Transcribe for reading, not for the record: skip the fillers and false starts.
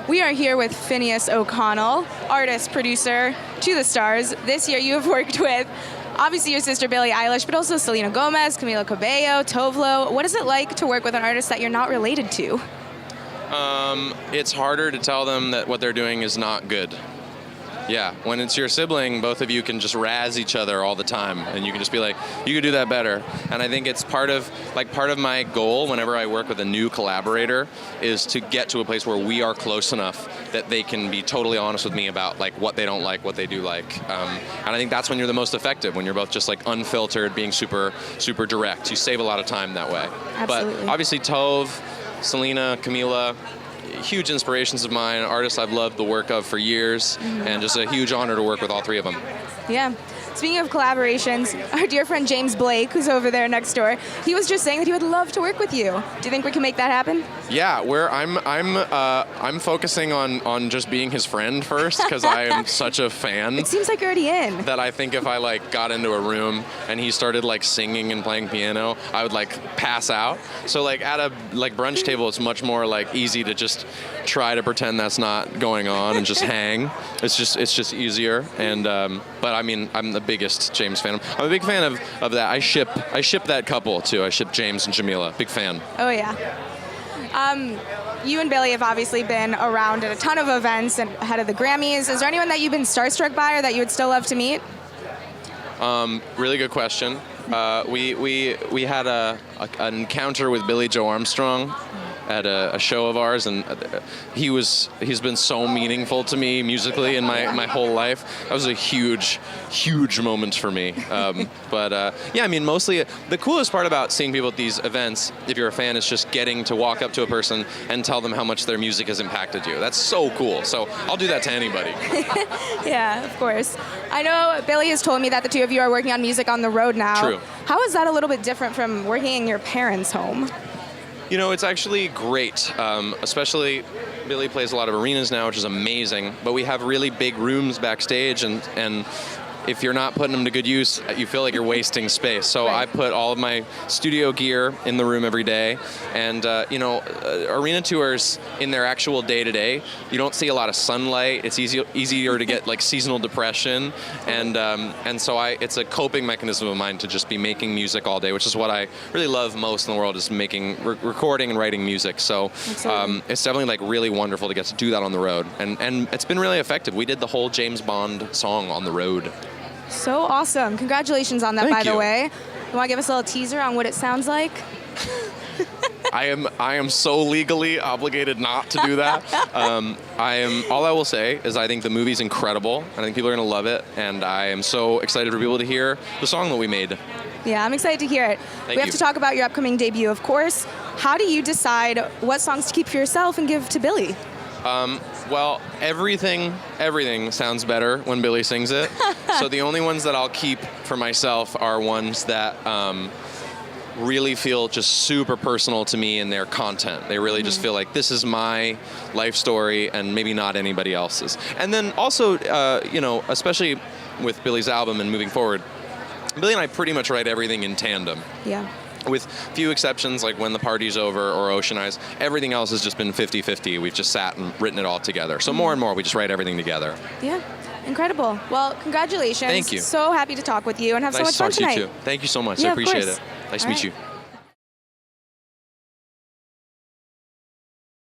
We are here with Finneas O'Connell, artist, producer, to the stars. This year you have worked with, obviously, your sister Billie Eilish, but also Selena Gomez, Camila Cabello, Tovlo. What is it like to work with an artist that you're not related to? It's harder to tell them that what they're doing is not good. Yeah, when it's your sibling, both of you can just razz each other all the time, and you can just be like, you could do that better. And I think it's part of my goal whenever I work with a new collaborator is to get to a place where we are close enough that they can be totally honest with me about like what they don't like, what they do like. And I think that's when you're the most effective, when you're both just like unfiltered, being super, super direct. You save a lot of time that way. Absolutely. But obviously Tove, Selena, Camila, huge inspirations of mine, artists I've loved the work of for years, and just a huge honor to work with all three of them. Yeah. Speaking of collaborations, our dear friend James Blake, who's over there next door, he was just saying that he would love to work with you. Do you think we can make that happen? Yeah, I'm focusing on just being his friend first because I am such a fan. It seems like you're already in. That I think if I like got into a room and he started like singing and playing piano, I would like pass out. So like at a like brunch table, it's much more like easy to just try to pretend that's not going on and just hang. It's just easier. And but I mean, I'm the biggest James fan. I'm a big fan of that. I ship that couple too. I ship James and Jamila. Big fan. Oh yeah. You and Billie have obviously been around at a ton of events and ahead of the Grammys. Is there anyone that you've been starstruck by or that you would still love to meet? Really good question. We had an encounter with Billie Joe Armstrong at a show of ours, and he's been so meaningful to me musically in my whole life. That was a huge moment for me. Yeah, I mean, mostly the coolest part about seeing people at these events, if you're a fan, is just getting to walk up to a person and tell them how much their music has impacted you. That's so cool. So I'll do that to anybody. Yeah, of course. I know Billie has told me that the two of you are working on music on the road now. True. How is that a little bit different from working in your parents' home? You know, it's actually great, especially Billie plays a lot of arenas now, which is amazing, but we have really big rooms backstage, and if you're not putting them to good use, you feel like you're wasting space. So Right. I put all of my studio gear in the room every day, and arena tours in their actual day-to-day, you don't see a lot of sunlight. It's easier to get like seasonal depression, and so it's a coping mechanism of mine to just be making music all day, which is what I really love most in the world, is making, recording and writing music. So it's definitely like really wonderful to get to do that on the road, and it's been really effective. We did the whole James Bond song on the road. So awesome. Congratulations on that, Thank by the you. way. You want to give us a little teaser on what it sounds like? I am so legally obligated not to do that. All I will say is I think the movie's incredible, and I think people are going to love it, and I am so excited for people to hear the song that we made. Yeah, I'm excited to hear it. We have you. to talk about your upcoming debut, of course. How do you decide what songs to keep for yourself and give to Billie? Well, everything sounds better when Billie sings it. So the only ones that I'll keep for myself are ones that really feel just super personal to me in their content. They really just feel like this is my life story and maybe not anybody else's. And then also, especially with Billie's album and moving forward, Billie and I pretty much write everything in tandem. Yeah. With few exceptions, like When the Party's Over or Ocean Eyes, everything else has just been 50-50. We've just sat and written it all together. So more and more, we just write everything together. Yeah. Incredible. Well, congratulations. Thank you. So happy to talk with you and have so much fun tonight. Nice to talk to you too. Thank you so much. Yeah, I of appreciate course. it. Nice to All meet right. you.